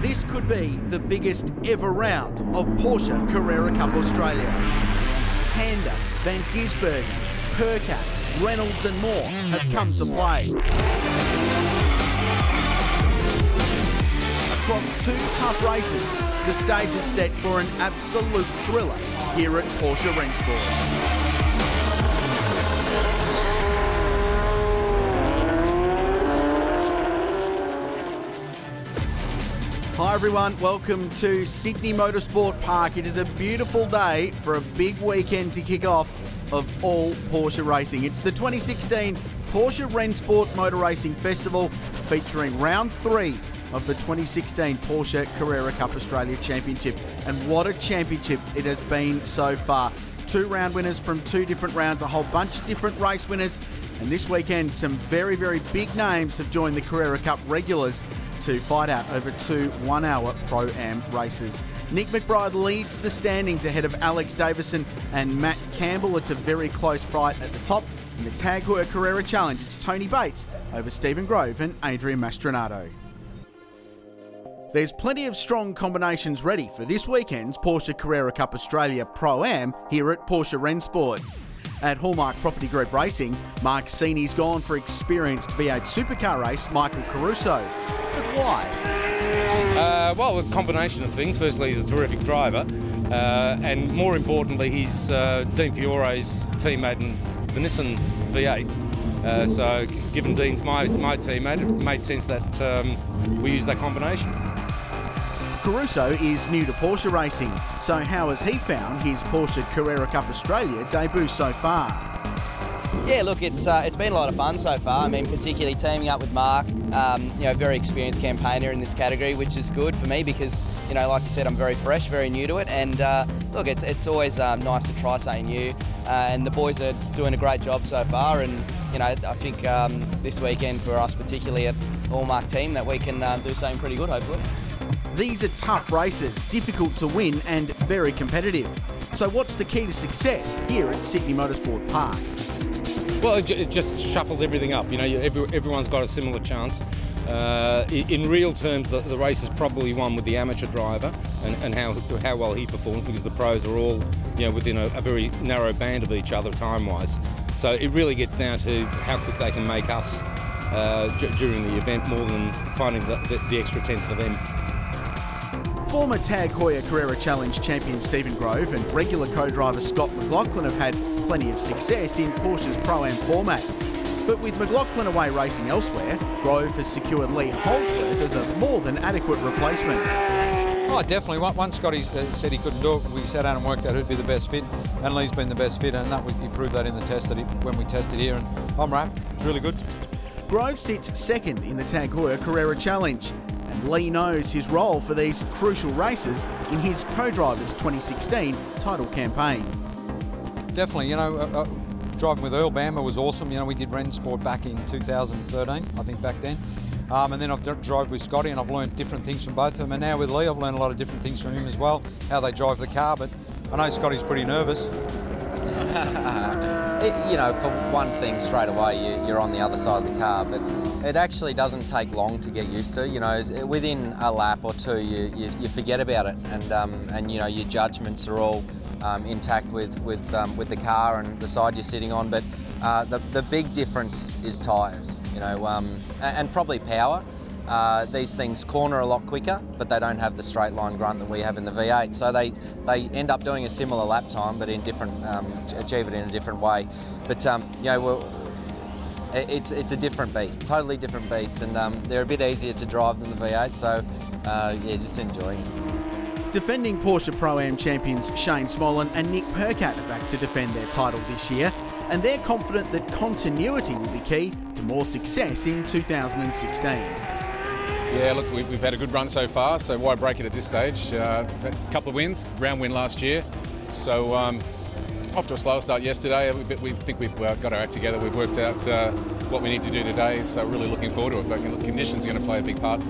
This could be the biggest ever round of Porsche Carrera Cup Australia. Tander, Van Gisbergen, Percat, Reynolds and more have come to play. Across two tough races, the stage is set for an absolute thriller here at Porsche Rennsport. Hi everyone, welcome to Sydney Motorsport Park. It is a beautiful day for a big weekend to kick off of all Porsche racing. It's the 2016 Porsche Rennsport Motor Racing Festival featuring round 3 of the 2016 Porsche Carrera Cup Australia Championship. And what a championship it has been so far. 2 round winners from 2 different rounds, a whole bunch of different race winners. And this weekend, some very, very big names have joined the Carrera Cup regulars to fight out over 2 one-hour Pro-Am races. Nick McBride leads the standings ahead of Alex Davison and Matt Campbell. It's a very close fight at the top. In the Tag Heuer Carrera Challenge, it's Tony Bates over Stephen Grove and Adrian Mastronato. There's plenty of strong combinations ready for this weekend's Porsche Carrera Cup Australia Pro-Am here at Porsche Rennsport. At Hallmark Property Group Racing, Mark Seeney's gone for experienced V8 supercar race Michael Caruso. But why? Well, a combination of things. Firstly, he's a terrific driver, and more importantly, he's Dean Fiore's teammate in the Nissan V8. So, given Dean's my teammate, it made sense that we use that combination. Caruso is new to Porsche racing, so how has he found his Porsche Carrera Cup Australia debut so far? Yeah, look, it's been a lot of fun so far. I mean, particularly teaming up with Mark, very experienced campaigner in this category, which is good for me because, like you said, I'm very fresh, very new to it. And look, it's always nice to try something new. And the boys are doing a great job so far. And, I think this weekend for us, particularly at Hallmark team, that we can do something pretty good, hopefully. These are tough races, difficult to win and very competitive. So what's the key to success here at Sydney Motorsport Park? Well, it just shuffles everything up. Everyone's got a similar chance. In real terms, the race is probably won with the amateur driver and how well he performs, because the pros are all within a very narrow band of each other time-wise. So it really gets down to how quick they can make us during the event, more than finding the extra tenth of them. Former Tag Heuer Carrera Challenge champion Stephen Grove and regular co-driver Scott McLaughlin have had plenty of success in Porsche's Pro-Am format. But with McLaughlin away racing elsewhere, Grove has secured Lee Holdsworth as a more than adequate replacement. Oh, definitely. Once Scotty said he couldn't do it, we sat down and worked out who'd be the best fit, and Lee's been the best fit, and he proved that in the test when we tested here, and I'm wrapped. It's really good. Grove sits second in the Tag Heuer Carrera Challenge. And Lee knows his role for these crucial races in his co-driver's 2016 title campaign. Definitely, driving with Earl Bamber was awesome. We did Rennsport back in 2013, I think back then. And then I've drove with Scotty and I've learned different things from both of them. And now with Lee, I've learned a lot of different things from him as well, how they drive the car. But I know Scotty's pretty nervous. For one thing, straight away, you're on the other side of the car, but it actually doesn't take long to get used to. Within a lap or two, you forget about it, and your judgments are all intact with the car and the side you're sitting on. But the big difference is tyres, and probably power. These things corner a lot quicker, but they don't have the straight line grunt that we have in the V8. So they end up doing a similar lap time, but in different, achieve it in a different way. But it's a different beast, totally different beast, and they're a bit easier to drive than the V8. So just enjoying it. Defending Porsche Pro-Am champions Shane Smolin and Nick Percat are back to defend their title this year, and they're confident that continuity will be key to more success in 2016. Yeah, look, we've had a good run so far, so why break it at this stage? Had a couple of wins, round win last year, so off to a slower start yesterday. We think we've got our act together. We've worked out what we need to do today, so really looking forward to it. But conditions are going to play a big part.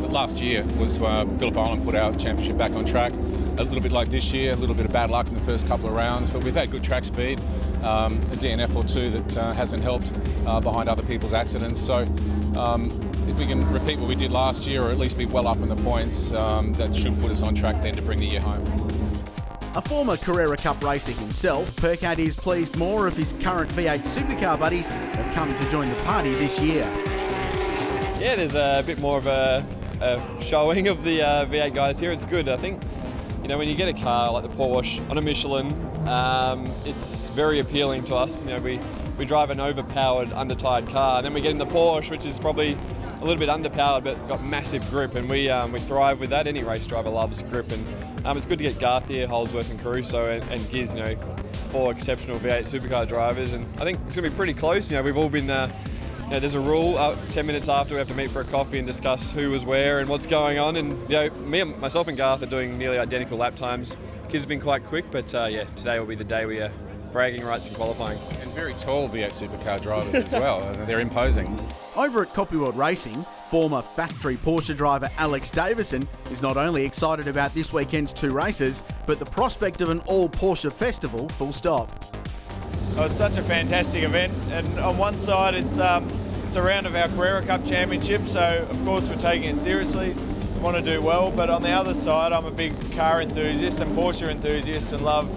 But last year was Phillip Island put our championship back on track. A little bit like this year, a little bit of bad luck in the first couple of rounds, but we've had good track speed, a DNF or two that hasn't helped behind other people's accidents. So if we can repeat what we did last year, or at least be well up in the points, that should put us on track then to bring the year home. A former Carrera Cup racer himself, Percat is pleased more of his current V8 supercar buddies have come to join the party this year. Yeah, there's a bit more of a showing of the V8 guys here. It's good, I think. You know, when you get a car like the Porsche on a Michelin, it's very appealing to us. You know, we drive an overpowered, undertired car, and then we get in the Porsche, which is probably a little bit underpowered but got massive grip, and we thrive with that. Any race driver loves grip, and it's good to get Garth here, Holdsworth and Caruso and Giz, you know, 4 exceptional V8 supercar drivers, and I think it's going to be pretty close. You know, we've all been, you know, there's a rule, 10 minutes after we have to meet for a coffee and discuss who was where and what's going on, and you know, myself and Garth are doing nearly identical lap times. Giz has been quite quick, but yeah, today will be the day we are bragging rights and qualifying. And very tall V8 supercar drivers as well. They're imposing. Over at Copy World Racing, former factory Porsche driver Alex Davison is not only excited about this weekend's 2 races, but the prospect of an all-Porsche festival, full stop. Oh, it's such a fantastic event, and on one side it's a round of our Carrera Cup Championship, so of course we're taking it seriously, we want to do well, but on the other side I'm a big car enthusiast and Porsche enthusiast and love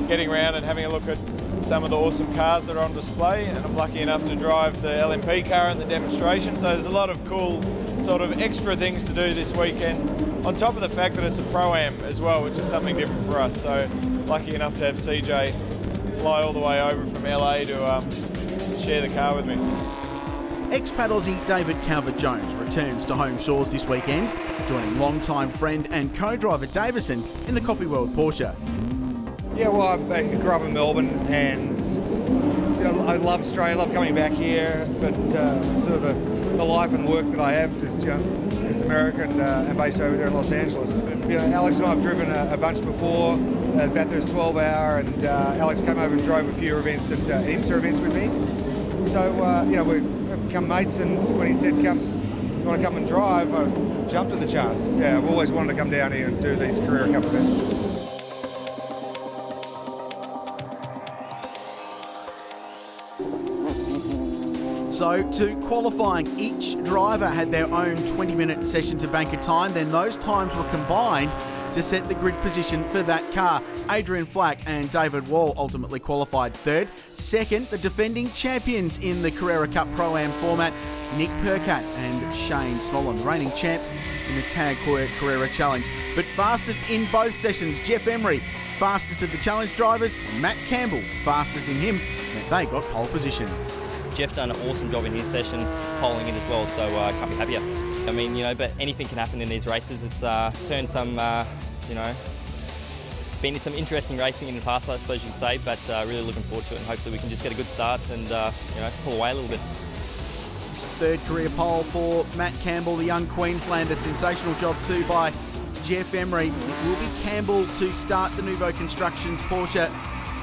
getting around and having a look at some of the awesome cars that are on display, and I'm lucky enough to drive the LMP car in the demonstration, so there's a lot of cool sort of extra things to do this weekend, on top of the fact that it's a Pro-Am as well, which is something different for us, so lucky enough to have CJ fly all the way over from LA to share the car with me. Expat Aussie David Calvert-Jones returns to home shores this weekend, joining longtime friend and co-driver Davison in the Copy World Porsche. Yeah, well, I grew up in Melbourne, and you know, I love Australia, I love coming back here, but sort of the life and work that I have is, you know, is American and based over there in Los Angeles. You know, Alex and I have driven a bunch before, Bathurst 12-hour, and Alex came over and drove a few events at IMSA events with me. So, you know, we've become mates, and when he said, "Come, you want to come and drive?" I jumped at the chance. Yeah, I've always wanted to come down here and do these Carrera Cup events. So, to qualifying, each driver had their own 20-minute session to bank a time, then those times were combined to set the grid position for that car. Adrian Flack and David Wall ultimately qualified third. Second, the defending champions in the Carrera Cup Pro-Am format, Nick Percat and Shane Smollen, the reigning champ in the Tag Heuer Carrera Challenge. But fastest in both sessions, Jeff Emery. Fastest of the challenge drivers, Matt Campbell. Fastest in him, and they got pole position. Jeff done an awesome job in his session, polling in as well, so can't be happier. I mean, you know, but anything can happen in these races. It's turned some, you know, been in some interesting racing in the past, I suppose you could say, but really looking forward to it, and hopefully we can just get a good start and, you know, pull away a little bit. Third career pole for Matt Campbell, the young Queenslander. Sensational job too by Jeff Emery. It will be Campbell to start the Nouveau Constructions Porsche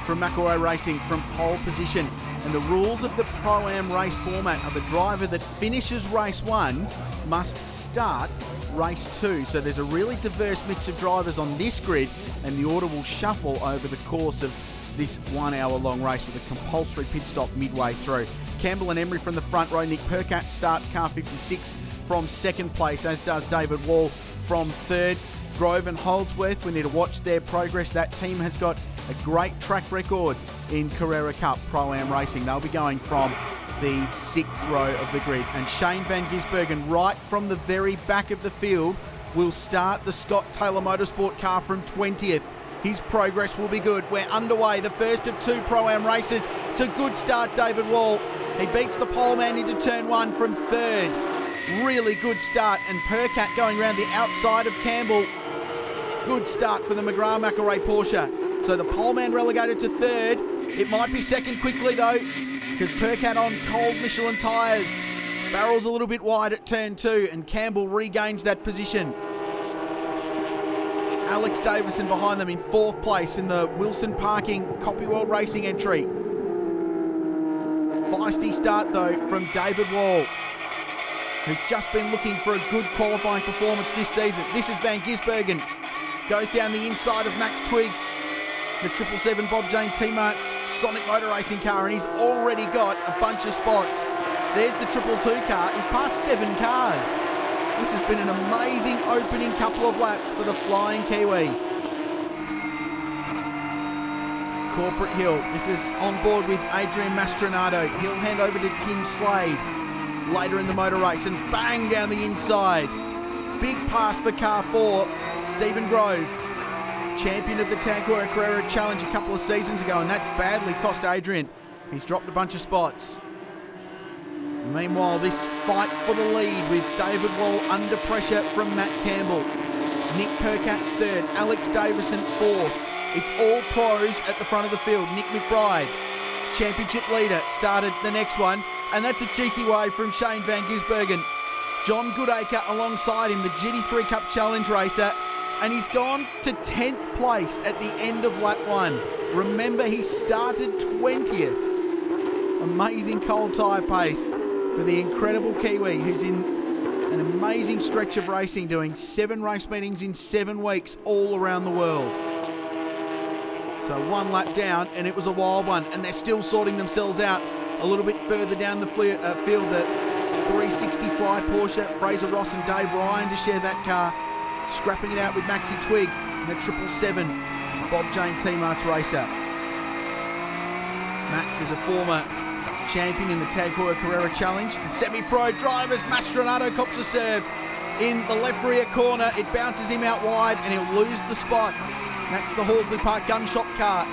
from McElroy Racing from pole position. And the rules of the Pro-Am race format are the driver that finishes race 1 must start race 2. So there's a really diverse mix of drivers on this grid, and the order will shuffle over the course of this 1 hour long race with a compulsory pit stop midway through. Campbell and Emery from the front row. Nick Percat starts car 56 from second place, as does David Wall from third. Grove and Holdsworth, we need to watch their progress. That team has got a great track record in Carrera Cup Pro-Am racing. They'll be going from the 6th row of the grid. And Shane Van Gisbergen, right from the very back of the field, will start the Scott Taylor Motorsport car from 20th. His progress will be good. We're underway, the first of 2 Pro-Am races. To good start, David Wall. He beats the pole man into turn 1 from 3rd. Really good start, and Percat going around the outside of Campbell. Good start for the McGrath-McElroy Porsche. So the pole man relegated to 3rd. It might be 2nd quickly though, because Percat on cold Michelin tyres. Barrel's a little bit wide at turn 2, and Campbell regains that position. Alex Davison behind them in 4th place in the Wilson Parking Copy World Racing entry. Feisty start though from David Wall, who's just been looking for a good qualifying performance this season. This is Van Gisbergen. Goes down the inside of Max Twigg, the 777 Bob Jane T-Mart's Sonic Motor Racing car, and he's already got a bunch of spots There's the 222 car. He's passed 7 cars. This has been an amazing opening couple of laps for the Flying Kiwi. Corporate Hill. This is on board with Adrian Mastronato. He'll hand over to Tim Slade later in the motor race and bang down the inside. Big pass for car 4, Stephen Grove. Champion of the Tankora Carrera Challenge a couple of seasons ago, and that badly cost Adrian. He's dropped a bunch of spots. Meanwhile, this fight for the lead with David Wall under pressure from Matt Campbell. Nick Percat third, Alex Davison fourth. It's all pros at the front of the field. Nick McBride, championship leader, started the next one, and that's a cheeky wave from Shane Van Gisbergen. John Goodacre alongside him, the GT3 Cup Challenge racer, and he's gone to 10th place at the end of lap 1. Remember, he started 20th. Amazing cold tyre pace for the incredible Kiwi, who's in an amazing stretch of racing, doing 7 race meetings in 7 weeks all around the world. So 1 lap down, and it was a wild one, and they're still sorting themselves out a little bit further down the field. The 360 Fly Porsche, Fraser Ross and Dave Ryan to share that car, scrapping it out with Maxi Twigg and the 777 Bob Jane T-Marts racer. Max is a former champion in the Tankora Carrera Challenge. The semi-pro drivers, Mastronato cops a serve in the left rear corner. It bounces him out wide and he'll lose the spot. That's the Horsley Park gun shop car.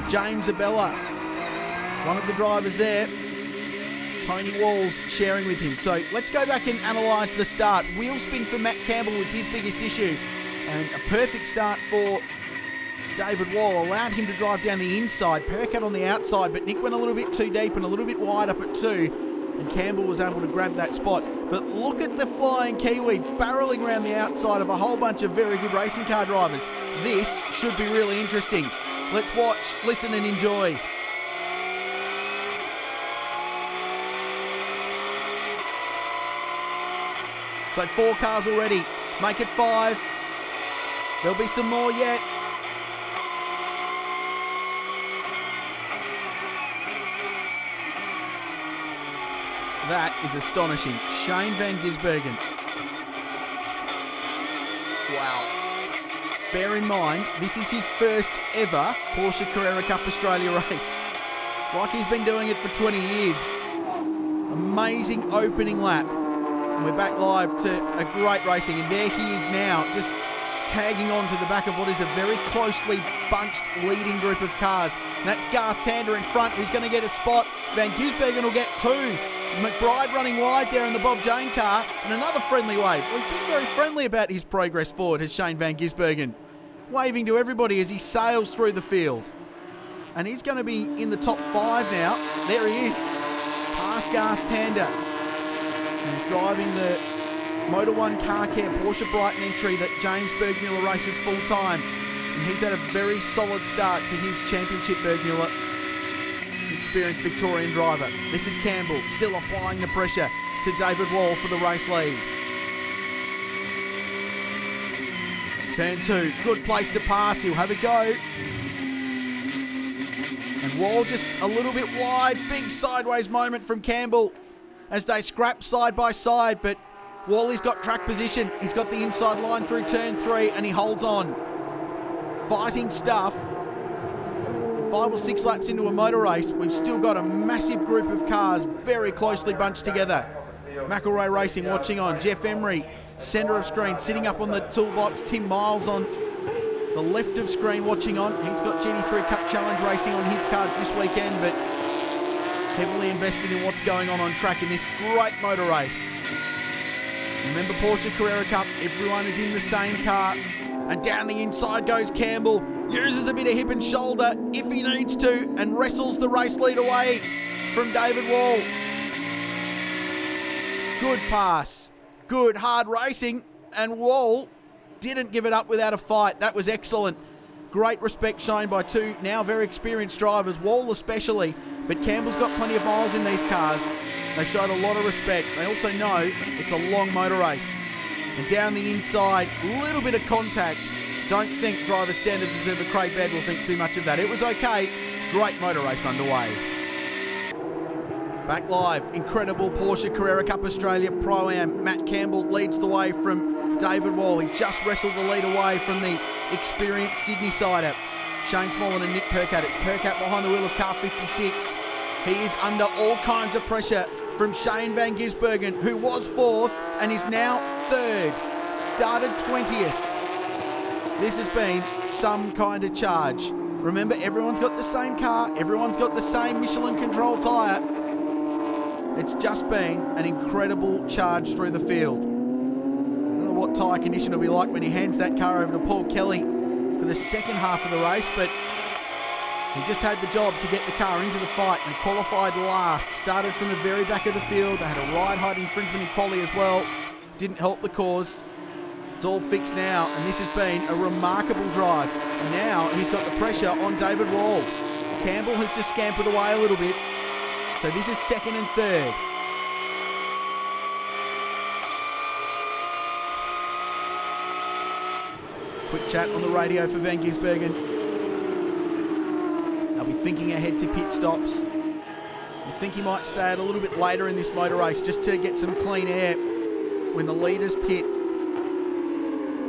James Abella, one of the drivers there. Tony Walls sharing with him. So let's go back and analyse the start. Wheel spin for Matt Campbell was his biggest issue, and a perfect start for David Wall allowed him to drive down the inside. Percat on the outside, but Nick went a little bit too deep and a little bit wide up at 2, and Campbell was able to grab that spot. But look at the Flying Kiwi barrelling around the outside of a whole bunch of very good racing car drivers. This should be really interesting. Let's watch, listen and enjoy. So 4 cars already. Make it 5. There'll be some more yet. That is astonishing. Shane Van Gisbergen. Wow. Bear in mind, this is his first ever Porsche Carrera Cup Australia race. Like he's been doing it for 20 years. Amazing opening lap. And we're back live to a great racing, and there he is now, just tagging on to the back of what is a very closely bunched leading group of cars. And that's Garth Tander in front, who's going to get a spot. Van Gisbergen will get 2. McBride running wide there in the Bob Jane car, and another friendly wave. Well, he's been very friendly about his progress forward, has Shane Van Gisbergen, waving to everybody as he sails through the field. And he's going to be in the top 5 now. There he is, past Garth Tander. He's driving the Motor 1 Car Care Porsche Brighton entry that James Bergmuller races full time. And he's had a very solid start to his championship, Bergmuller. Experienced Victorian driver. This is Campbell still applying the pressure to David Wall for the race lead. Turn 2, good place to pass, he'll have a go. And Wall just a little bit wide, big sideways moment from Campbell as they scrap side by side, but Wally's got track position. He's got the inside line through turn 3 and he holds on. Fighting stuff. 5 or 6 laps into a motor race, we've still got a massive group of cars very closely bunched together. McElroy Racing watching on. Jeff Emery, centre of screen, sitting up on the toolbox. Tim Miles on the left of screen watching on. He's got GT3 Cup Challenge racing on his cards this weekend, but heavily invested in what's going on track in this great motor race. Remember Porsche Carrera Cup, everyone is in the same car. And down the inside goes Campbell. Uses a bit of hip and shoulder if he needs to and wrestles the race lead away from David Wall. Good pass. Good hard racing. And Wall didn't give it up without a fight. That was excellent. Great respect shown by 2 now very experienced drivers, Wall especially. But Campbell's got plenty of miles in these cars. They showed a lot of respect. They also know it's a long motor race. And down the inside, a little bit of contact. Don't think driver standards observer Craig Baird will think too much of that. It was okay. Great motor race underway. Back live, incredible Porsche Carrera Cup Australia Pro-Am. Matt Campbell leads the way from David Wall. He just wrestled the lead away from the experienced Sydney sider, Shane Smollen and Nick Percat. It's Percat behind the wheel of car 56. He is under all kinds of pressure from Shane van Gisbergen, who was fourth and is now third. Started 20th. This has been some kind of charge. Remember, everyone's got the same car. Everyone's got the same Michelin control tyre. It's just been an incredible charge through the field. I don't know what tyre condition will be like when he hands that car over to Paul Kelly for the second half of the race, but he just had the job to get the car into the fight. They qualified last, started from the very back of the field. They had a ride height infringement in quali as well. Didn't help the cause. It's all fixed now, and this has been a remarkable drive. And now he's got the pressure on David Wall. Campbell has just scampered away a little bit. So this is second and third. Quick chat on the radio for Van Gisbergen. They'll be thinking ahead to pit stops. I think he might stay out a little bit later in this motor race just to get some clean air when the leaders pit.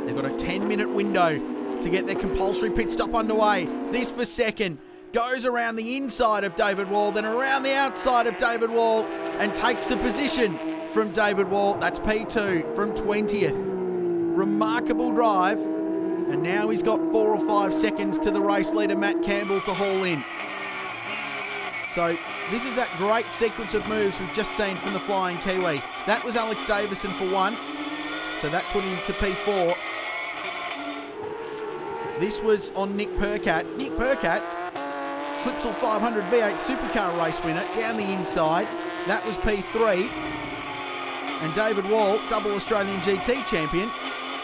They've got a 10-minute window to get their compulsory pit stop underway. This for second. Goes around the inside of David Wall, then around the outside of David Wall, and takes the position from David Wall. That's P2 from 20th. Remarkable drive. And now he's got 4 or 5 seconds to the race leader, Matt Campbell, to haul in. So this is that great sequence of moves we've just seen from the Flying Kiwi. That was Alex Davison for 1. So that put him to P4. This was on Nick Percat. Nick Percat, Clipsal 500 V8 Supercar race winner, down the inside. That was P3. And David Wall, double Australian GT champion,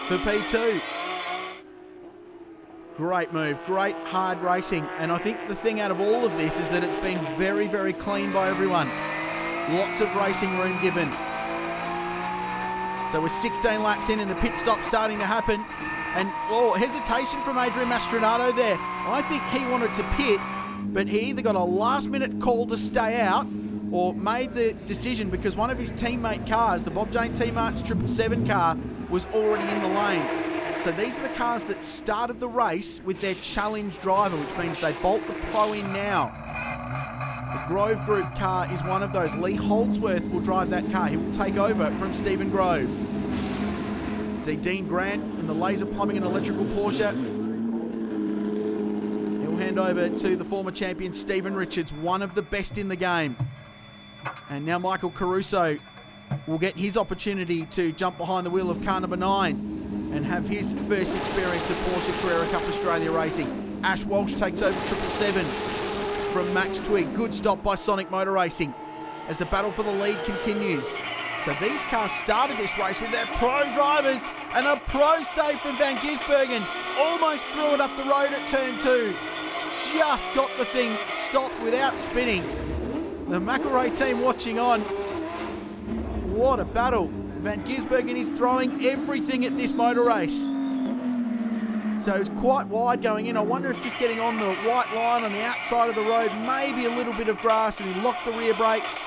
for P2. Great move, great hard racing. And I think the thing out of all of this is that it's been very, very clean by everyone. Lots of racing room given. So we're 16 laps in and the pit stop starting to happen. And, hesitation from Adrian Mastronato there. I think he wanted to pit, but he either got a last-minute call to stay out or made the decision because one of his teammate cars, the Bob Jane T-Mart's 777 car, was already in the lane. So these are the cars that started the race with their challenge driver, which means they bolt the Pro in now. The Grove Group car is one of those. Lee Holdsworth will drive that car. He will take over from Stephen Grove. See Dean Grant in the laser plumbing and electrical Porsche. He'll hand over to the former champion Stephen Richards, one of the best in the game. And now Michael Caruso will get his opportunity to jump behind the wheel of car number 9 and have his first experience of Porsche Carrera Cup Australia racing. Ash Walsh takes over 777 from Max Twigg. Good stop by Sonic Motor Racing as the battle for the lead continues. So these cars started this race with their pro drivers, and a pro save from Van Gisbergen. Almost threw it up the road at turn 2. Just got the thing stopped without spinning. The McElroy team watching on. What a battle. Van Gisbergen is throwing everything at this motor race. So it's quite wide going in. I wonder if just getting on the white line on the outside of the road, maybe a little bit of grass, and he locked the rear brakes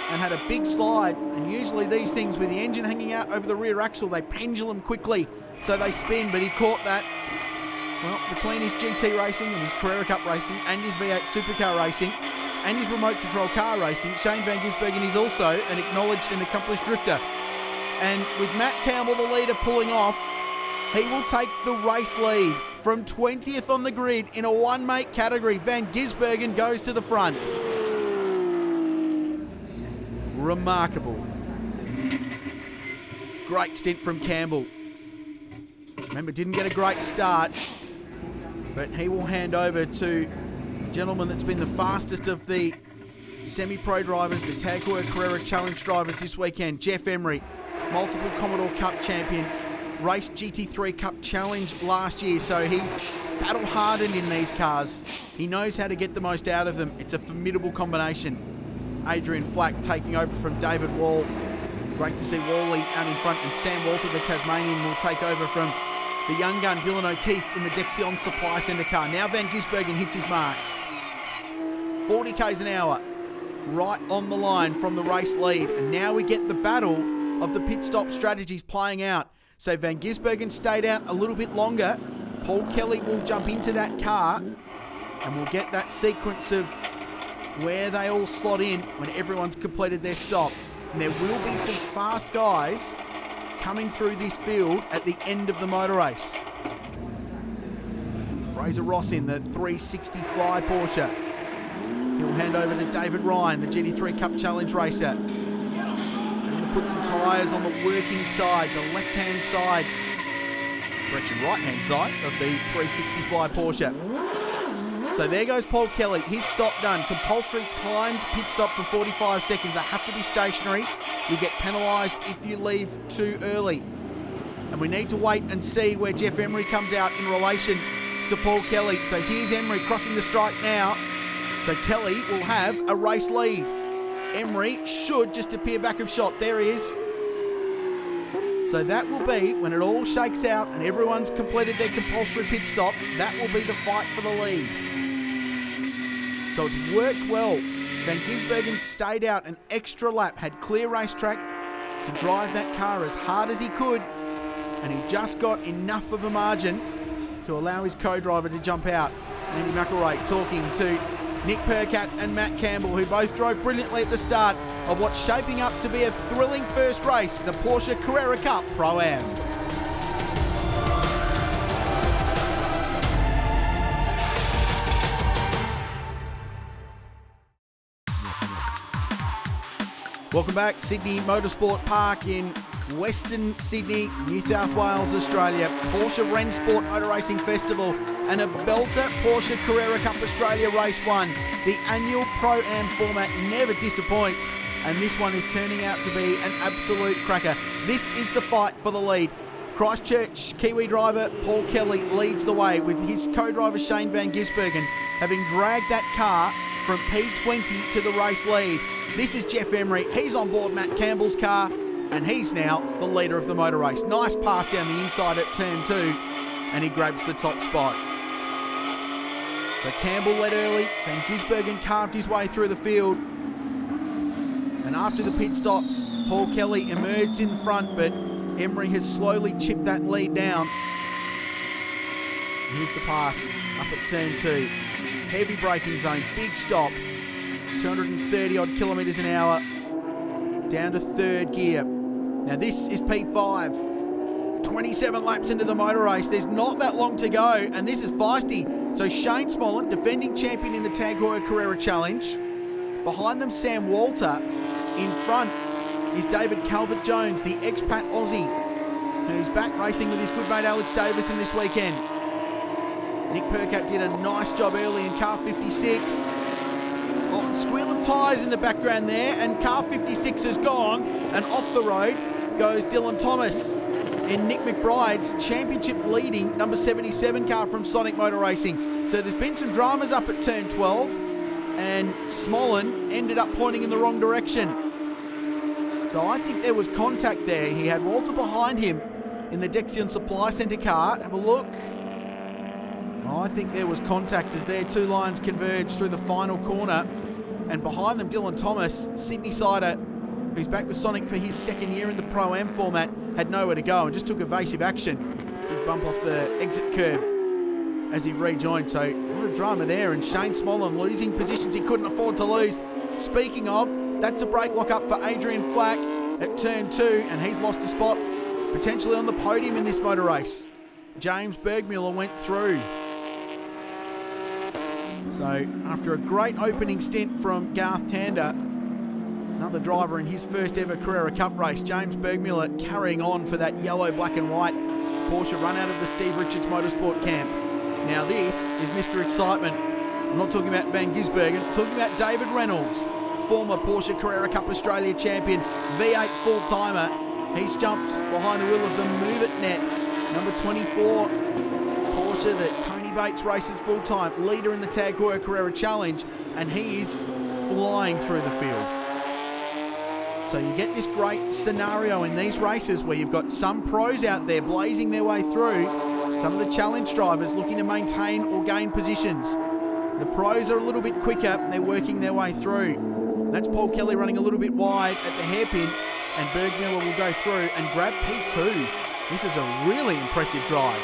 and had a big slide. And usually these things with the engine hanging out over the rear axle, they pendulum quickly, so they spin, but he caught that. Well, between his GT racing and his Carrera Cup racing and his V8 Supercar racing and his remote control car racing, Shane Van Gisbergen is also an acknowledged and accomplished drifter. And with Matt Campbell, the leader, pulling off, he will take the race lead from 20th on the grid in a one-mate category. Van Gisbergen goes to the front. Remarkable. Great stint from Campbell. Remember, didn't get a great start, but he will hand over to a gentleman that's been the fastest of the semi-pro drivers, the Tag Heuer Carrera Challenge drivers this weekend. Jeff Emery, multiple Commodore Cup champion, raced GT3 Cup Challenge last year, so he's battle-hardened in these cars. He knows how to get the most out of them. It's a formidable combination. Adrian Flack taking over from David Wall. Great to see Wally out in front, and Sam Walter, the Tasmanian, will take over from the young gun Dylan O'Keefe in the Dexion Supply Centre car. Now Van Gisbergen hits his marks. 40 k's an hour. right on the line from the race lead. And now we get the battle of the pit stop strategies playing out. So Van Gisbergen stayed out a little bit longer. Paul Kelly will jump into that car and we'll get that sequence of where they all slot in when everyone's completed their stop. And there will be some fast guys coming through this field at the end of the motor race. Fraser Ross in the 360 Fly Porsche. He'll hand over to David Ryan, the GT3 Cup Challenge racer. And going to put some tyres on the working side, the left-hand side, correction, right-hand side of the 360 Fly Porsche. So there goes Paul Kelly, his stop done. Compulsory timed pit stop for 45 seconds. They have to be stationary. You'll get penalised if you leave too early. And we need to wait and see where Jeff Emery comes out in relation to Paul Kelly. So here's Emery crossing the strike now. So Kelly will have a race lead. Emery should just appear back of shot. There he is. So that will be, when it all shakes out and everyone's completed their compulsory pit stop, that will be the fight for the lead. So it's worked well. Van Gisbergen stayed out an extra lap, had clear racetrack to drive that car as hard as he could, and he just got enough of a margin to allow his co-driver to jump out. Andy McElroy talking to Nick Percat and Matt Campbell, who both drove brilliantly at the start of what's shaping up to be a thrilling first race, the Porsche Carrera Cup Pro-Am. Welcome back, Sydney Motorsport Park in Western Sydney, New South Wales, Australia. Porsche Rennsport Motor Racing Festival and a belter Porsche Carrera Cup Australia Race 1. The annual Pro-Am format never disappoints, and this one is turning out to be an absolute cracker. This is the fight for the lead. Christchurch Kiwi driver Paul Kelly leads the way with his co-driver Shane Van Gisbergen having dragged that car from P20 to the race lead. This is Jeff Emery. He's on board Matt Campbell's car, and he's now the leader of the motor race. Nice pass down the inside at turn 2, and he grabs the top spot. So Campbell led early. Van Gisbergen carved his way through the field. And after the pit stops, Paul Kelly emerged in front, but Emery has slowly chipped that lead down. And here's the pass up at turn 2. Heavy braking zone, big stop. 230 odd kilometres an hour down to third gear. Now this is P5. 27 laps into the motor race. There's not that long to go, and this is feisty. So Shane Smolin, defending champion in the Tag Heuer Carrera Challenge. Behind them, Sam Walter. In front is David Calvert-Jones, the expat Aussie, who's back racing with his good mate Alex Davison this weekend. Nick Percat did a nice job early in car 56. Oh, squeal of tyres in the background there, and car 56 is gone, and off the road goes Dylan Thomas in Nick McBride's championship leading number 77 car from Sonic Motor Racing. So there's been some dramas up at turn 12, and Smolin ended up pointing in the wrong direction. So I think there was contact there. He had Walter behind him in the Dexion Supply Centre car. Have a look. Oh, I think there was contact as their two lines converged through the final corner. And behind them, Dylan Thomas, Sydney sider, who's back with Sonic for his second year in the Pro-Am format, had nowhere to go and just took evasive action. Big bump off the exit curb as he rejoined. So a lot of drama there, and Shane Smolin losing positions he couldn't afford to lose. Speaking of, that's a brake lock up for Adrian Flack at turn 2, and he's lost a spot potentially on the podium in this motor race. James Bergmuller went through. So after a great opening stint from Garth Tander, another driver in his first ever Carrera Cup race, James Bergmuller carrying on for that yellow, black and white Porsche run out of the Steve Richards Motorsport camp. Now this is Mr. Excitement. I'm not talking about Van Gisbergen, I'm talking about David Reynolds, former Porsche Carrera Cup Australia champion, V8 full-timer. He's jumped behind the wheel of the Move It Net, number 24 Porsche that Tony Bates races full-time, leader in the Tag Heuer Carrera Challenge, and he is flying through the field. So you get this great scenario in these races where you've got some pros out there blazing their way through, some of the challenge drivers looking to maintain or gain positions. The pros are a little bit quicker, they're working their way through. That's Paul Kelly running a little bit wide at the hairpin, and Bergmüller will go through and grab P2. This is a really impressive drive.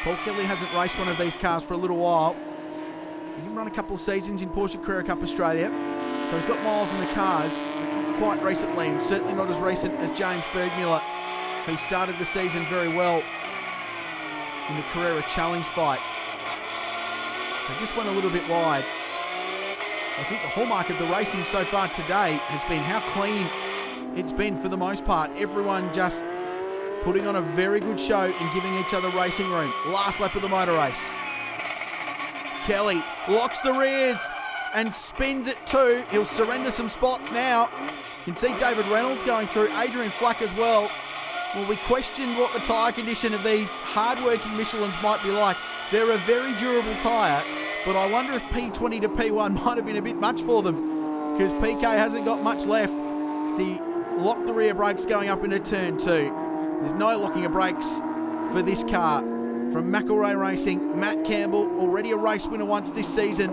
Paul Kelly hasn't raced one of these cars for a little while. He did run a couple of seasons in Porsche Carrera Cup Australia, so he's got miles in the cars, but not quite recently, and certainly not as recent as James Bergmüller, who started the season very well in the Carrera Challenge fight. So just went a little bit wide. I think the hallmark of the racing so far today has been how clean it's been for the most part. Everyone just putting on a very good show and giving each other racing room. Last lap of the motor race. Kelly locks the rears and spins it too. He'll surrender some spots now. You can see David Reynolds going through, Adrian Flack as well. Well, we questioned what the tyre condition of these hard-working Michelins might be like. They're a very durable tyre, but I wonder if P20 to P1 might have been a bit much for them, because PK hasn't got much left. So he locked the rear brakes going up into turn 2. There's no locking of brakes for this car. From McElrea Racing, Matt Campbell, already a race winner once this season.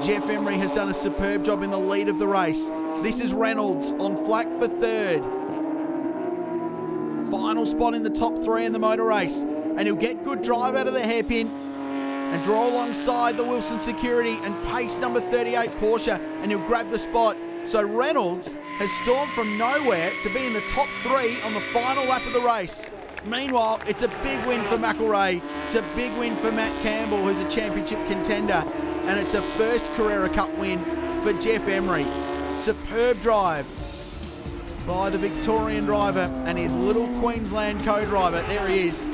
Jeff Emery has done a superb job in the lead of the race. This is Reynolds on Flack for third. Final spot in the top 3 in the motor race, and he'll get good drive out of the hairpin and draw alongside the Wilson Security and pace number 38 Porsche, and he'll grab the spot. So Reynolds has stormed from nowhere to be in the top 3 on the final lap of the race. Meanwhile, it's a big win for McElrea. It's a big win for Matt Campbell, who's a championship contender, and it's a first Carrera Cup win for Jeff Emery. Superb drive by the Victorian driver and his little Queensland co-driver. There he is.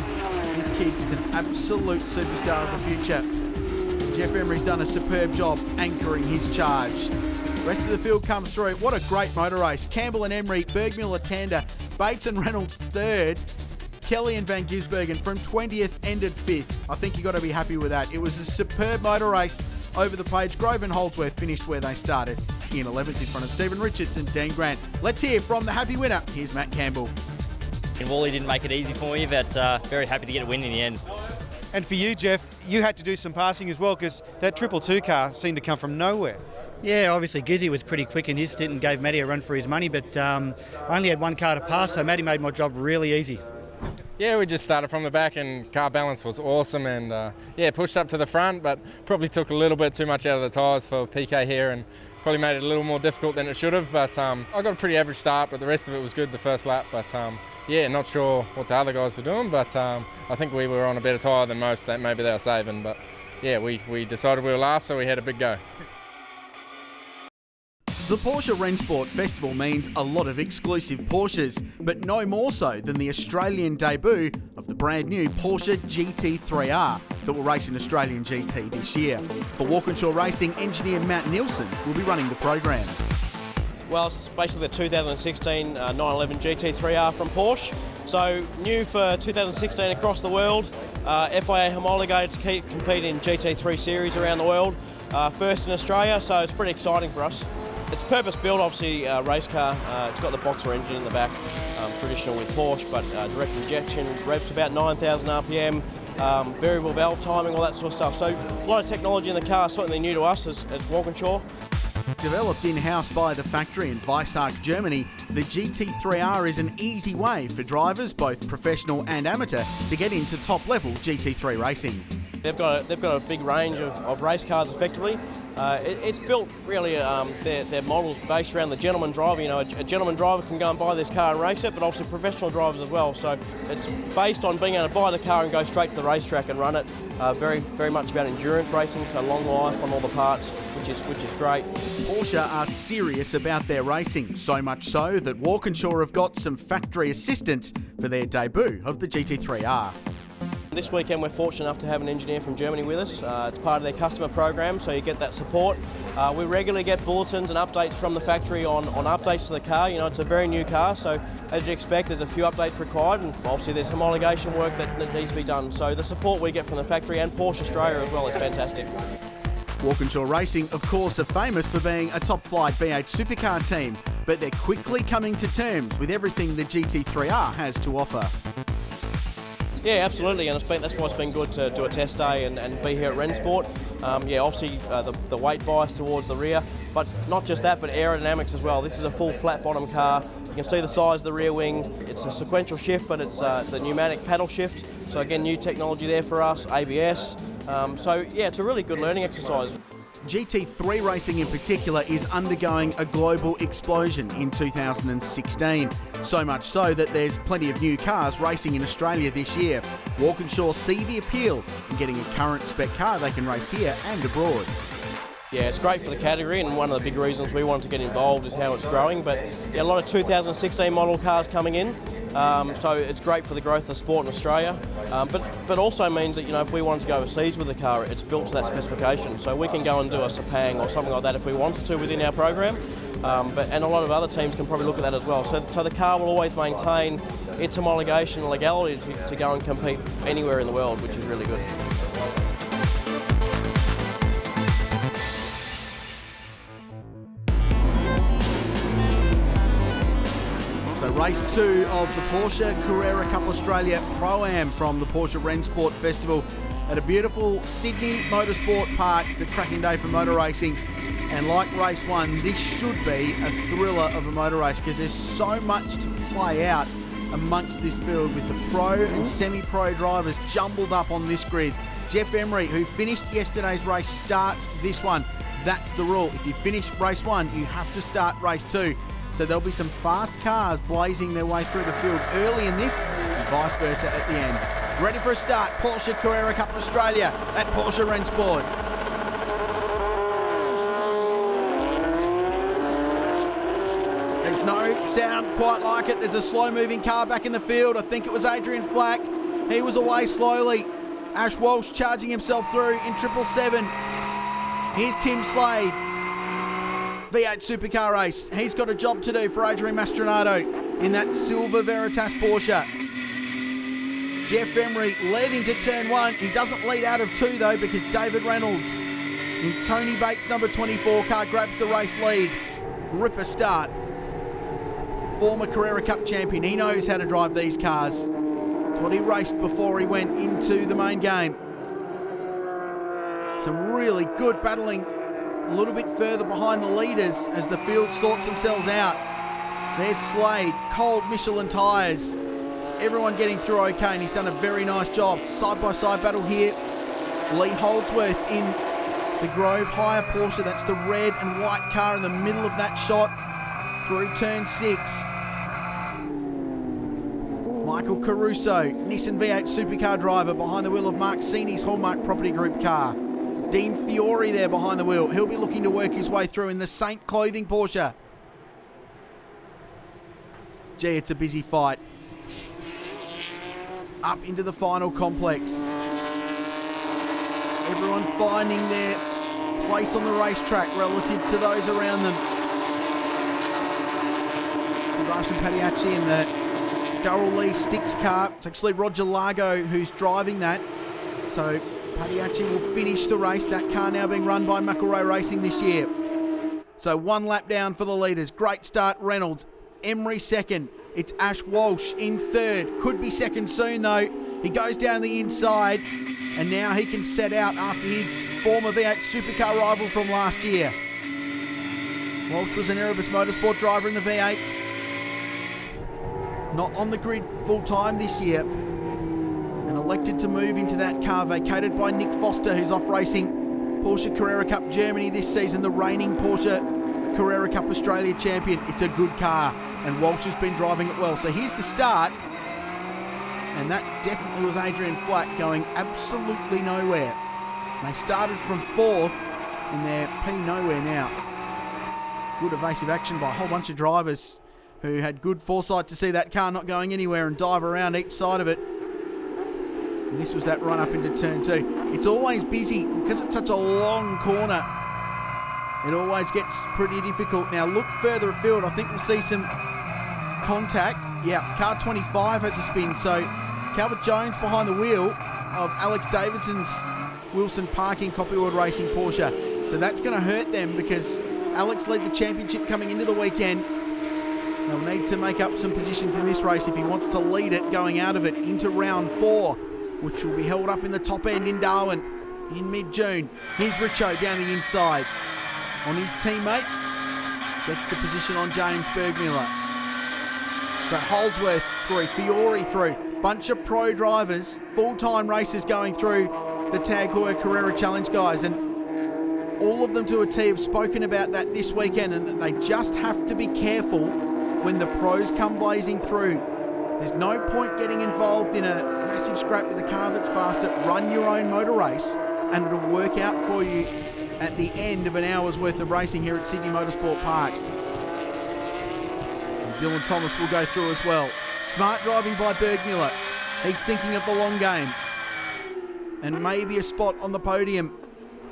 This kid is an absolute superstar of the future. Jeff Emery's done a superb job anchoring his charge. Rest of the field comes through. What a great motor race. Campbell and Emery, Bergmüller, Tander, Bates and Reynolds third. Kelly and Van Gisbergen from 20th ended 5th. I think you've got to be happy with that. It was a superb motor race over the page. Grove and Holdsworth finished where they started, in 11th in front of Stephen Richards and Dean Grant. Let's hear from the happy winner. Here's Matt Campbell. And Wally didn't make it easy for me, but very happy to get a win in the end. And for you, Jeff, you had to do some passing as well, because that 222 car seemed to come from nowhere. Yeah, obviously Gizzy was pretty quick in his stint and gave Matty a run for his money, but I only had one car to pass, so Matty made my job really easy. Yeah, we just started from the back and car balance was awesome, and pushed up to the front, but probably took a little bit too much out of the tyres for PK here and probably made it a little more difficult than it should have. But I got a pretty average start, but the rest of it was good the first lap. But not sure what the other guys were doing, but I think we were on a better tyre than most. That maybe they were saving, but yeah, we decided we were last, so we had a big go. The Porsche Rennsport Festival means a lot of exclusive Porsches, but no more so than the Australian debut of the brand new Porsche GT3R that will race in Australian GT this year. For Walkinshaw Racing, engineer Matt Nielsen will be running the program. Well, it's basically the 2016 911 GT3R from Porsche. So new for 2016 across the world. FIA homologated to keep competing in GT3 series around the world. First in Australia, so it's pretty exciting for us. It's purpose-built, obviously, race car. It's got the boxer engine in the back, traditional with Porsche, but direct injection, revs to about 9,000 RPM, variable valve timing, all that sort of stuff. So a lot of technology in the car, certainly new to us as Walkinshaw. Developed in-house by the factory in Weissach, Germany, the GT3R is an easy way for drivers, both professional and amateur, to get into top-level GT3 racing. They've got a big range of race cars, effectively. It's built really, their models based around the gentleman driver. You know, a gentleman driver can go and buy this car and race it, but obviously professional drivers as well. So it's based on being able to buy the car and go straight to the racetrack and run it. Very, very much about endurance racing, so long life on all the parts, which is great. Porsche are serious about their racing, so much so that Walkinshaw have got some factory assistance for their debut of the GT3R. This weekend we're fortunate enough to have an engineer from Germany with us. It's part of their customer program, so you get that support. We regularly get bulletins and updates from the factory on updates to the car. You know, it's a very new car, so as you expect, there's a few updates required, and obviously there's homologation work that needs to be done. So the support we get from the factory and Porsche Australia as well is fantastic. Walkinshaw Racing, of course, are famous for being a top-flight V8 supercar team, but they're quickly coming to terms with everything the GT3R has to offer. Yeah, absolutely, and that's why it's been good to do a test day and be here at Rennsport. Obviously the weight bias towards the rear, but not just that, but aerodynamics as well. This is a full flat bottom car. You can see the size of the rear wing. It's a sequential shift, but it's the pneumatic paddle shift. So again, new technology there for us, ABS. It's a really good learning exercise. GT3 racing in particular is undergoing a global explosion in 2016. So much so that there's plenty of new cars racing in Australia this year. Walkinshaw see the appeal in getting a current spec car they can race here and abroad. Yeah, it's great for the category, and one of the big reasons we wanted to get involved is how it's growing. But a lot of 2016 model cars coming in. So it's great for the growth of sport in Australia, but also means that if we wanted to go overseas with the car, it's built to that specification. So we can go and do a Sepang or something like that if we wanted to within our program. And a lot of other teams can probably look at that as well. So the car will always maintain its homologation and legality to go and compete anywhere in the world, which is really good. So race 2 of the Porsche Carrera Cup Australia ProAm from the Porsche Rennsport Festival at a beautiful Sydney Motorsport Park. It's a cracking day for motor racing, and like race 1, this should be a thriller of a motor race because there's so much to play out amongst this field with the pro and semi-pro drivers jumbled up on this grid. Jeff Emery, who finished yesterday's race, starts this one. That's the rule. If you finish race 1, you have to start race 2. So there'll be some fast cars blazing their way through the field early in this and vice versa at the end. Ready for a start, Porsche Carrera Cup Australia at Porsche Rennsport. There's no sound quite like it. There's a slow-moving car back in the field. I think it was Adrian Flack. He was away slowly. Ash Walsh charging himself through in 777. Here's Tim Slade. V8 supercar race. He's got a job to do for Adrian Mastronato in that silver Veritas Porsche. Jeff Emery led into turn 1. He doesn't lead out of 2 though because David Reynolds in Tony Bates' number 24 car grabs the race lead. Ripper start. Former Carrera Cup champion. He knows how to drive these cars. It's what he raced before he went into the main game. Some really good battling a little bit further behind the leaders as the field sorts themselves out. There's Slade, cold Michelin tyres. Everyone getting through okay, and he's done a very nice job. Side-by-side battle here. Lee Holdsworth in the Grove Hire Porsche. That's the red and white car in the middle of that shot through turn 6. Michael Caruso, Nissan V8 supercar driver behind the wheel of Mark Sini's Hallmark Property Group car. Dean Fiore there behind the wheel. He'll be looking to work his way through in the Saint Clothing Porsche. Gee, it's a busy fight. Up into the final complex. Everyone finding their place on the racetrack relative to those around them. Sebastian Padiacci in the Darrell Lee Sticks car. It's actually Roger Largo who's driving that. So Padiacci will finish the race. That car now being run by McElroy Racing this year. So 1 lap down for the leaders. Great start, Reynolds. Emery second. It's Ash Walsh in third. Could be second soon though. He goes down the inside and now he can set out after his former V8 supercar rival from last year. Walsh was an Erebus Motorsport driver in the V8s. Not on the grid full time this year. And elected to move into that car vacated by Nick Foster, who's off racing Porsche Carrera Cup Germany this season, the reigning Porsche Carrera Cup Australia champion. It's a good car and Walsh has been driving it well. So here's the start, and that definitely was Adrian Flack going absolutely nowhere. They started from 4th and they're P nowhere now. Good evasive action by a whole bunch of drivers who had good foresight to see that car not going anywhere and dive around each side of it. And this was that run up into turn 2. It's always busy because it's such a long corner. It always gets pretty difficult. Now look further afield. I think we'll see some contact. Yeah, car 25 has a spin. So Calvert Jones behind the wheel of Alex Davidson's Wilson Parking Copywood Racing Porsche. So that's going to hurt them because Alex led the championship coming into the weekend. He'll need to make up some positions in this race if he wants to lead it going out of it into round 4, which will be held up in the top end in Darwin in mid-June. Here's Richo down the inside on his teammate. Gets the position on James Bergmiller. So Holdsworth through, Fiore through. Bunch of pro drivers, full-time racers going through the Tag Heuer Carrera Challenge, guys. And all of them to a T have spoken about that this weekend, and that they just have to be careful when the pros come blazing through. There's no point getting involved in a massive scrap with a car that's faster. Run your own motor race and it'll work out for you at the end of an hour's worth of racing here at Sydney Motorsport Park. And Dylan Thomas will go through as well. Smart driving by Bergmiller. He's thinking of the long game and maybe a spot on the podium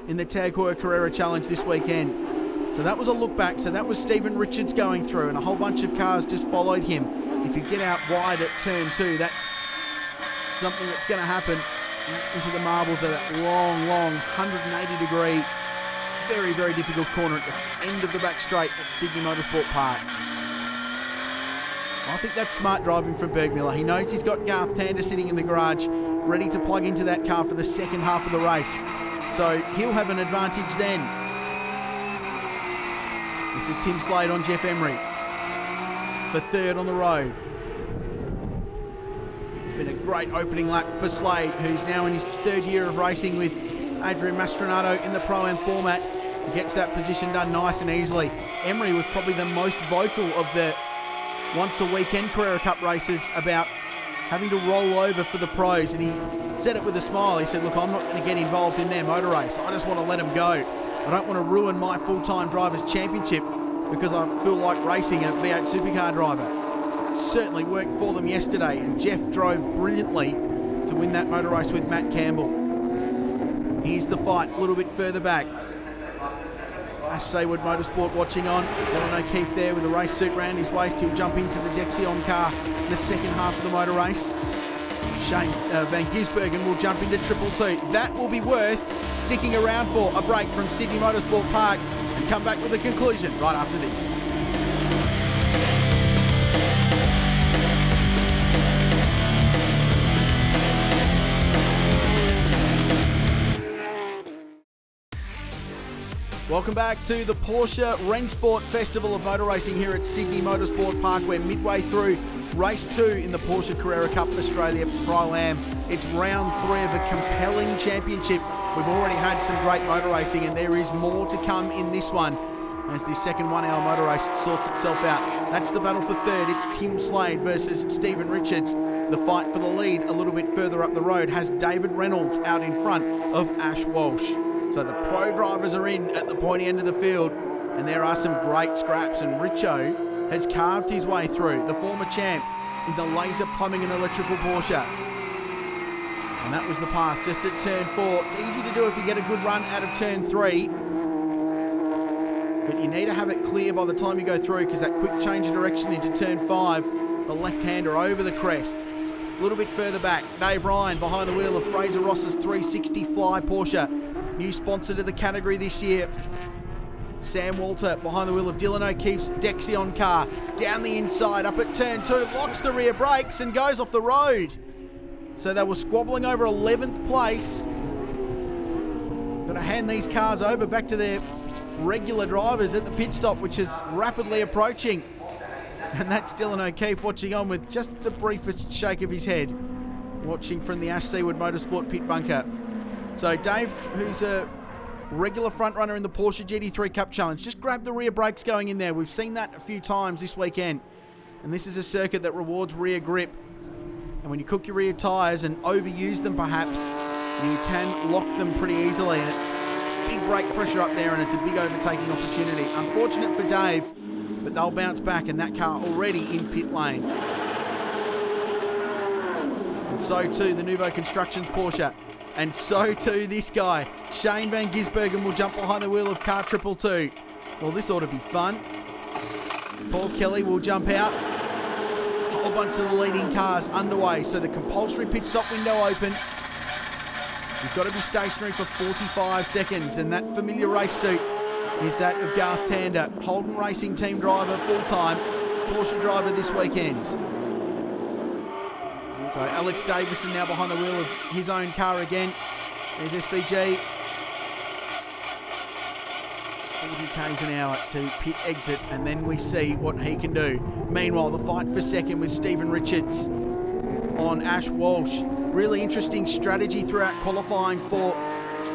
in the Tag Heuer Carrera Challenge this weekend. So that was a look back. So that was Stephen Richards going through, and a whole bunch of cars just followed him. If you get out wide at turn 2, that's something that's going to happen into the marbles of that long 180-degree, very, very difficult corner at the end of the back straight at Sydney Motorsport Park. I think that's smart driving from Bergmiller. He knows he's got Garth Tander sitting in the garage, ready to plug into that car for the second half of the race. So he'll have an advantage then. This is Tim Slade on Jeff Emery. It's the third on the road. It's been a great opening lap for Slade, who's now in his third year of racing with Adrian Mastronato in the ProAm format. He gets that position done nice and easily. Emery was probably the most vocal of the once-a-weekend Carrera Cup races about having to roll over for the pros, and he said it with a smile. He said, look, I'm not going to get involved in their motor race. I just want to let them go. I don't want to ruin my full-time drivers' championship because I feel like racing a V8 supercar driver. It certainly worked for them yesterday, and Jeff drove brilliantly to win that motor race with Matt Campbell. Here's the fight a little bit further back. Ash Saywood Motorsport watching on. Dylan O'Keefe there with a race suit round his waist. He'll jump into the Dexion car in the second half of the motor race. Shane Van Gisbergen will jump into 222. That will be worth sticking around for. A break from Sydney Motorsport Park and come back with a conclusion right after this. Welcome back to the Porsche Rennsport Festival of Motor Racing here at Sydney Motorsport Park. We're midway through race 2 in the Porsche Carrera Cup Australia ProAm. It's round 3 of a compelling championship. We've already had some great motor racing, and there is more to come in this one as the second 1 hour motor race sorts itself out. That's the battle for third. It's Tim Slade versus Stephen Richards. The fight for the lead a little bit further up the road has David Reynolds out in front of Ash Walsh. So the pro drivers are in at the pointy end of the field, and there are some great scraps, and Richo has carved his way through, the former champ in the laser plumbing and electrical Porsche. And that was the pass just at turn 4. It's easy to do if you get a good run out of turn 3, but you need to have it clear by the time you go through, because that quick change of direction into turn 5, the left-hander over the crest. A little bit further back, Dave Ryan behind the wheel of Fraser Ross's 360 Fly Porsche. New sponsor to the category this year. Sam Walter behind the wheel of Dylan O'Keefe's Dexion car. Down the inside, up at turn 2, locks the rear brakes and goes off the road. So they were squabbling over 11th place. Got to hand these cars over back to their regular drivers at the pit stop, which is rapidly approaching. And that's Dylan O'Keefe watching on with just the briefest shake of his head, watching from the Ash Saywood Motorsport pit bunker. So Dave, who's a regular front runner in the Porsche GT3 Cup Challenge, just grab the rear brakes going in there. We've seen that a few times this weekend. And this is a circuit that rewards rear grip. And when you cook your rear tyres and overuse them perhaps, you can lock them pretty easily. And it's big brake pressure up there, and it's a big overtaking opportunity. Unfortunate for Dave, but they'll bounce back, and that car already in pit lane. And so too the Nouveau Constructions Porsche. And so too this guy. Shane Van Gisbergen will jump behind the wheel of car 222. Well, this ought to be fun. Paul Kelly will jump out. A whole bunch of the leading cars underway. So the compulsory pit stop window open. You've got to be stationary for 45 seconds. And that familiar race suit is that of Garth Tander. Holden Racing Team driver full-time. Porsche driver this weekend. So Alex Davison now behind the wheel of his own car again. There's SVG. 40 k's an hour to pit exit, and then we see what he can do. Meanwhile, the fight for second with Stephen Richards on Ash Walsh. Really interesting strategy throughout qualifying for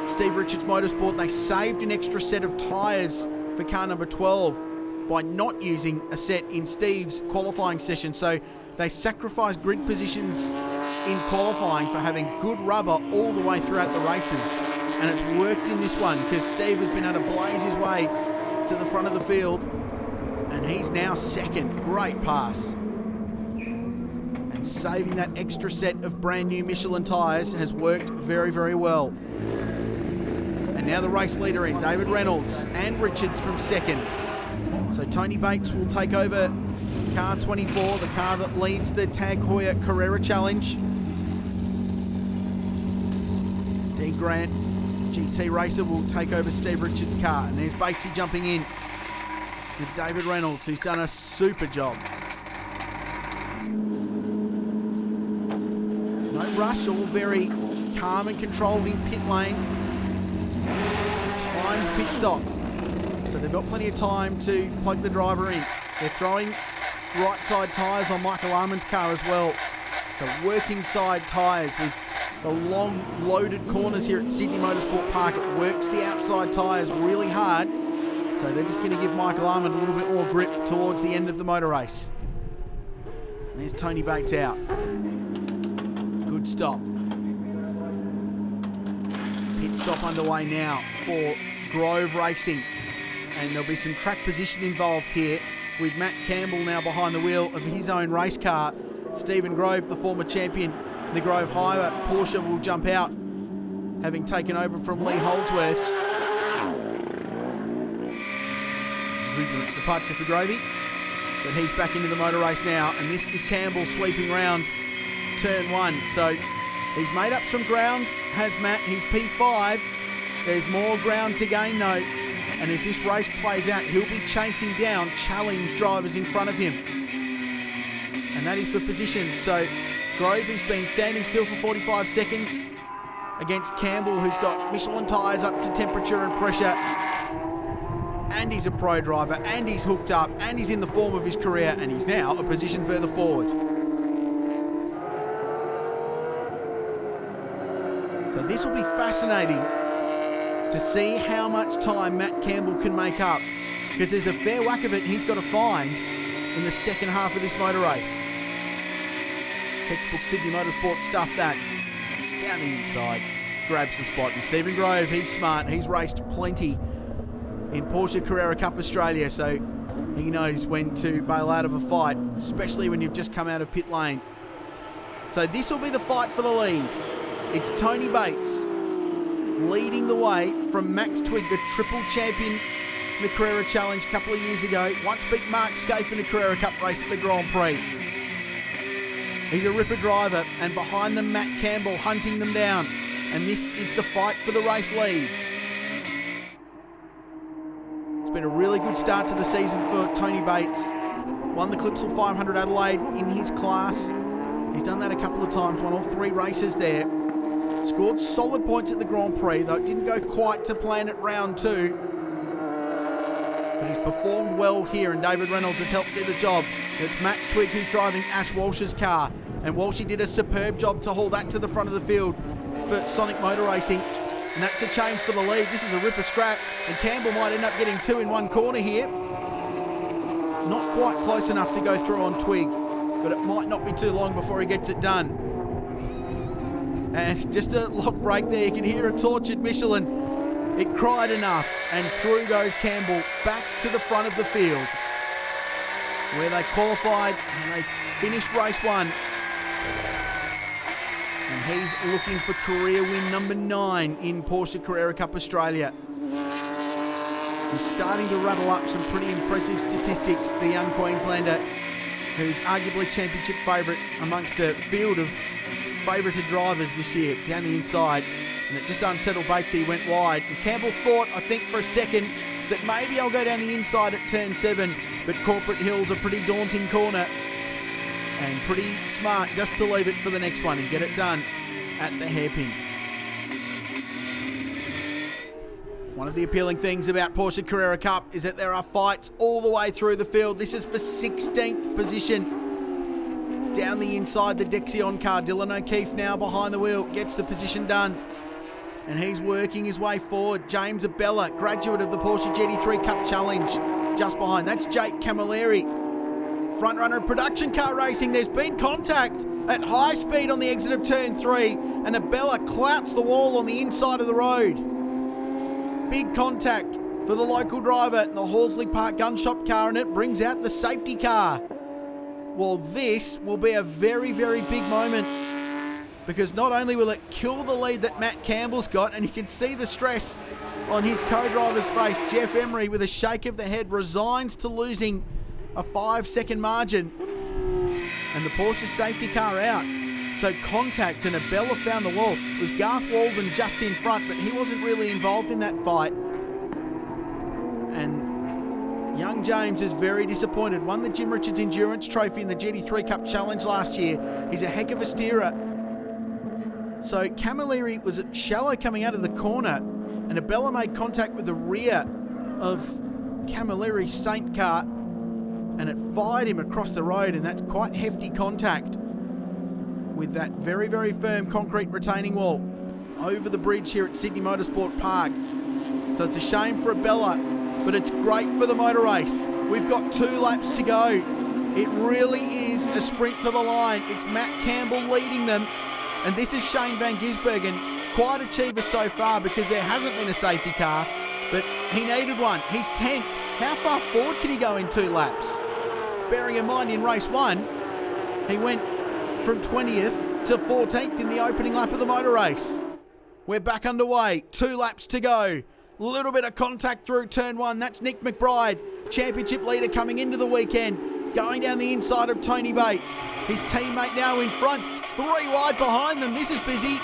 Steve Richards Motorsport. They saved an extra set of tyres for car number 12 by not using a set in Steve's qualifying session. So they sacrificed grid positions in qualifying for having good rubber all the way throughout the races. And it's worked in this one because Steve has been able to blaze his way to the front of the field. And he's now second. Great pass. And saving that extra set of brand new Michelin tyres has worked very, very well. And now the race leader in, David Reynolds and Richards from second. So Tony Bates will take over car 24, the car that leads the Tag Heuer Carrera Challenge. D. Grant, GT Racer, will take over Steve Richards' car. And there's Batesy jumping in with David Reynolds, who's done a super job. No rush, all very calm and controlled in pit lane. It's a timed pit stop. So they've got plenty of time to plug the driver in. They're throwing right side tyres on Michael Arman's car as well. So working side tyres with the long loaded corners here at Sydney Motorsport Park. It works the outside tyres really hard. So they're just going to give Michael Arman a little bit more grip towards the end of the motor race. And there's Tony Bates out. Good stop. Pit stop underway now for Grove Racing. And there'll be some track position involved here with Matt Campbell now behind the wheel of his own race car. Stephen Grove, the former champion, the Grove Hire Porsche, will jump out, having taken over from Lee Holdsworth. Exuberant departure for Grovey, but he's back into the motor race now, and this is Campbell sweeping round turn one. So he's made up some ground, has Matt. He's P5. There's more ground to gain though. And as this race plays out, he'll be chasing down challenge drivers in front of him. And that is the position. So Grove, who's been standing still for 45 seconds against Campbell, who's got Michelin tyres up to temperature and pressure. And he's a pro driver, and he's hooked up, and he's in the form of his career, and he's now a position further forward. So this will be fascinating to see how much time Matt Campbell can make up, because there's a fair whack of it he's got to find in the second half of this motor race. Textbook Sydney Motorsport stuff that. Down the inside, grabs the spot. And Stephen Grove, he's smart. He's raced plenty in Porsche Carrera Cup Australia, so he knows when to bail out of a fight, especially when you've just come out of pit lane. So this will be the fight for the lead. It's Tony Bates leading the way from Max Twigg, the triple champion in the Carrera Challenge a couple of years ago. Once beat Mark Scaife in the Carrera Cup race at the Grand Prix. He's a ripper driver, and behind them Matt Campbell hunting them down. And this is the fight for the race lead. It's been a really good start to the season for Tony Bates. Won the Clipsal 500 Adelaide in his class. He's done that a couple of times, won all three races there. Scored solid points at the Grand Prix, though it didn't go quite to plan at round two. But he's performed well here, and David Reynolds has helped do the job. It's Max Twigg who's driving Ash Walsh's car, and Walshy did a superb job to haul that to the front of the field for Sonic Motor Racing. And that's a change for the lead. This is a ripper scrap, and Campbell might end up getting two in one corner here. Not quite close enough to go through on Twigg, but it might not be too long before he gets it done. And just a lock break there, you can hear a tortured Michelin. It cried enough, and through goes Campbell back to the front of the field, where they qualified and they finished race one. And he's looking for career win number 9 in Porsche Carrera Cup Australia. He's starting to rattle up some pretty impressive statistics, the young Queenslander, who's arguably championship favourite amongst a field of favoured drivers this year down the inside. And it just unsettled Batesy, went wide. And Campbell thought, I think for a second, that maybe I'll go down the inside at turn 7, but Corporate Hill's a pretty daunting corner and pretty smart just to leave it for the next one and get it done at the hairpin. One of the appealing things about Porsche Carrera Cup is that there are fights all the way through the field. This is for 16th position. Down the inside, the Dexion car. Dylan O'Keefe now behind the wheel, gets the position done. And he's working his way forward. James Abella, graduate of the Porsche GT3 Cup Challenge, just behind. That's Jake Camilleri. Front runner of production car racing. There's been contact at high speed on the exit of turn 3, and Abella clouts the wall on the inside of the road. Big contact for the local driver in the Horsley Park gun shop car, and it brings out the safety car. Well, this will be a very, very big moment, because not only will it kill the lead that Matt Campbell's got, and you can see the stress on his co-driver's face. Jeff Emery, with a shake of the head, resigns to losing a 5-second margin, and the Porsche safety car out. So contact, and Abella found the wall. It was Garth Walden just in front, but he wasn't really involved in that fight. And young James is very disappointed. Won the Jim Richards Endurance Trophy in the GT3 Cup Challenge last year. He's a heck of a steerer. So Camilleri was shallow coming out of the corner, and Abella made contact with the rear of Camilleri's Saint car, and it fired him across the road, and that's quite hefty contact with that very, very firm concrete retaining wall over the bridge here at Sydney Motorsport Park. So it's a shame for Abella, but it's great for the motor race. We've got 2 laps to go. It really is a sprint to the line. It's Matt Campbell leading them, and this is Shane Van Gisbergen, quite achiever so far because there hasn't been a safety car, but he needed one. He's 10th. How far forward can he go in 2 laps? Bearing in mind in race 1, he went from 20th to 14th in the opening lap of the motor race. We're back underway. 2 laps to go. A little bit of contact through turn 1. That's Nick McBride, championship leader coming into the weekend, going down the inside of Tony Bates. His teammate now in front, 3 wide behind them. This is busy.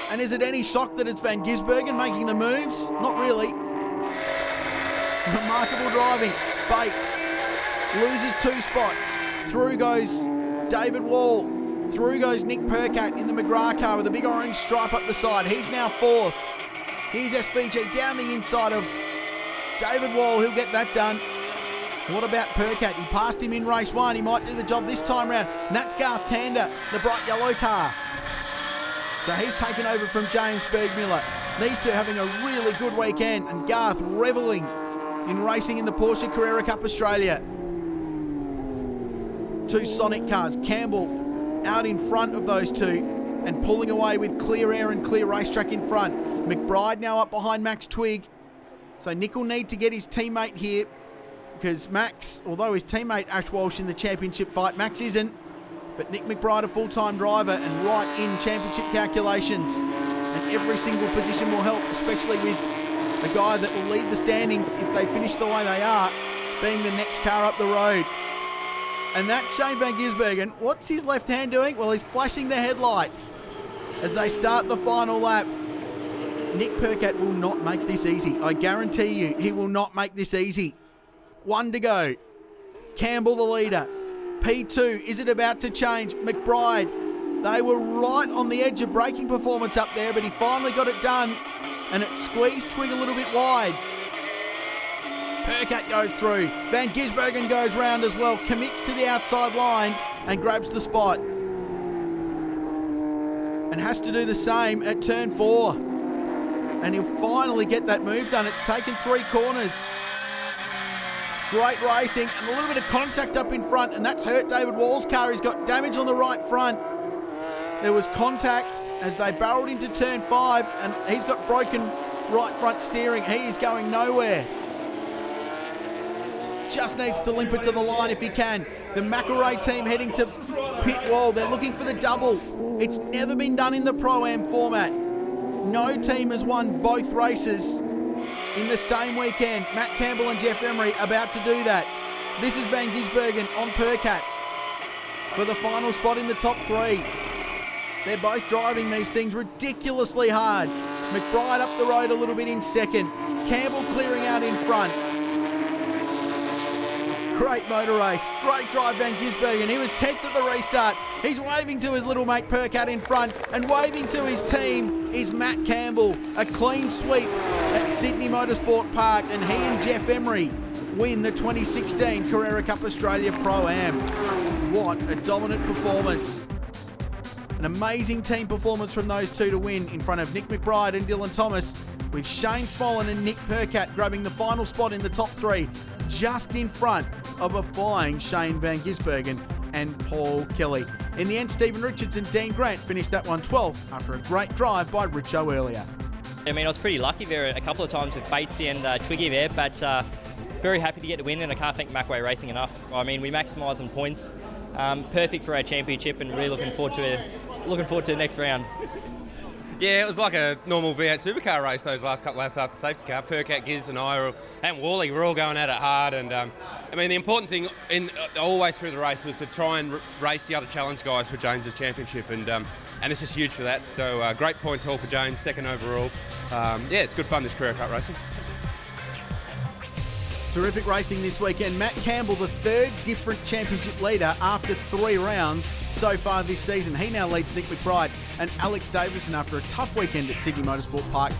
And is it any shock that it's Van Gisbergen making the moves? Not really. Remarkable driving. Bates loses 2 spots. Through goes David Wall. Through goes Nick Percat in the McGrath car with a big orange stripe up the side. He's now 4th. Here's SVG down the inside of David Wall. He'll get that done. What about Percat? He passed him in race 1. He might do the job this time round. And that's Garth Tander, the bright yellow car. So he's taken over from James Bergmiller. These two having a really good weekend, and Garth revelling in racing in the Porsche Carrera Cup Australia. 2 Sonic cars. Campbell out in front of those 2 and pulling away with clear air and clear racetrack in front. McBride now up behind Max Twigg. So Nick will need to get his teammate here, because Max, although his teammate Ash Walsh in the championship fight, Max isn't. But Nick McBride, a full-time driver and right in championship calculations. And every single position will help, especially with a guy that will lead the standings if they finish the way they are, being the next car up the road. And that's Shane Van Gisbergen. What's his left hand doing? Well, he's flashing the headlights as they start the final lap. Nick Percat will not make this easy. I guarantee you, he will not make this easy. 1 to go. Campbell the leader. P2, is it about to change? McBride, they were right on the edge of braking performance up there, but he finally got it done, and it squeezed Twigg a little bit wide. Percat goes through. Van Gisbergen goes round as well, commits to the outside line and grabs the spot. And has to do the same at turn 4. And he'll finally get that move done. It's taken 3 corners. Great racing and a little bit of contact up in front, and that's hurt David Wall's car. He's got damage on the right front. There was contact as they barreled into turn 5, and he's got broken right front steering. He is going nowhere. Just needs to limp it to the line if he can. The McElrea team heading to pit wall. They're looking for the double. It's never been done in the Pro-Am format. No team has won both races in the same weekend. Matt Campbell and Jeff Emery about to do that. This is Van Gisbergen on Percat for the final spot in the top 3. They're both driving these things ridiculously hard. McBride up the road a little bit in second. Campbell clearing out in front. Great motor race, great drive Van Gisbergen. He was 10th at the restart. He's waving to his little mate Percat in front, and waving to his team is Matt Campbell. A clean sweep at Sydney Motorsport Park, and he and Jeff Emery win the 2016 Carrera Cup Australia Pro-Am. What a dominant performance. An amazing team performance from those two to win in front of Nick McBride and Dylan Thomas, with Shane Smollen and Nick Percat grabbing the final spot in the top three, just in front of a flying Shane Van Gisbergen and Paul Kelly. In the end, Stephen Richards and Dean Grant finished that one 12th after a great drive by Richo earlier. I mean, I was pretty lucky there a couple of times with Batesy and Twiggy there, but very happy to get the win, and I can't thank Macway Racing enough. I mean, we maximised on points, perfect for our championship, and really looking forward to the next round. Yeah, it was like a normal V8 supercar race those last couple laps after safety car. Percat, Giz and I and Wally were all going at it hard, and I mean the important thing all the way through the race was to try and race the other challenge guys for James's championship, and this is huge for that. So great points haul for James, second overall. Yeah, it's good fun, this Carrera Cup racing. Terrific racing this weekend. Matt Campbell, the third different championship leader after 3 rounds so far this season. He now leads Nick McBride, and Alex Davison, after a tough weekend at Sydney Motorsport Park,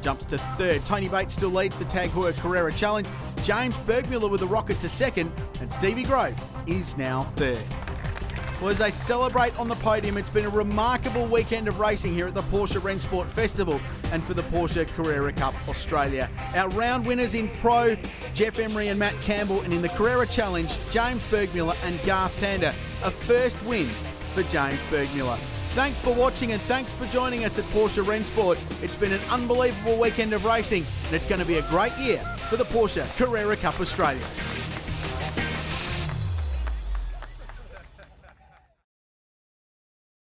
jumps to third. Tony Bates still leads the Tag Heuer Carrera Challenge. James Bergmuller with a rocket to second, and Stevie Grove is now third. Well, as they celebrate on the podium, it's been a remarkable weekend of racing here at the Porsche Rennsport Festival and for the Porsche Carrera Cup Australia. Our round winners in Pro, Jeff Emery and Matt Campbell, and in the Carrera Challenge, James Bergmuller and Garth Tander. A first win for James Bergmuller. Thanks for watching, and thanks for joining us at Porsche Rennsport. It's been an unbelievable weekend of racing, and it's going to be a great year for the Porsche Carrera Cup Australia.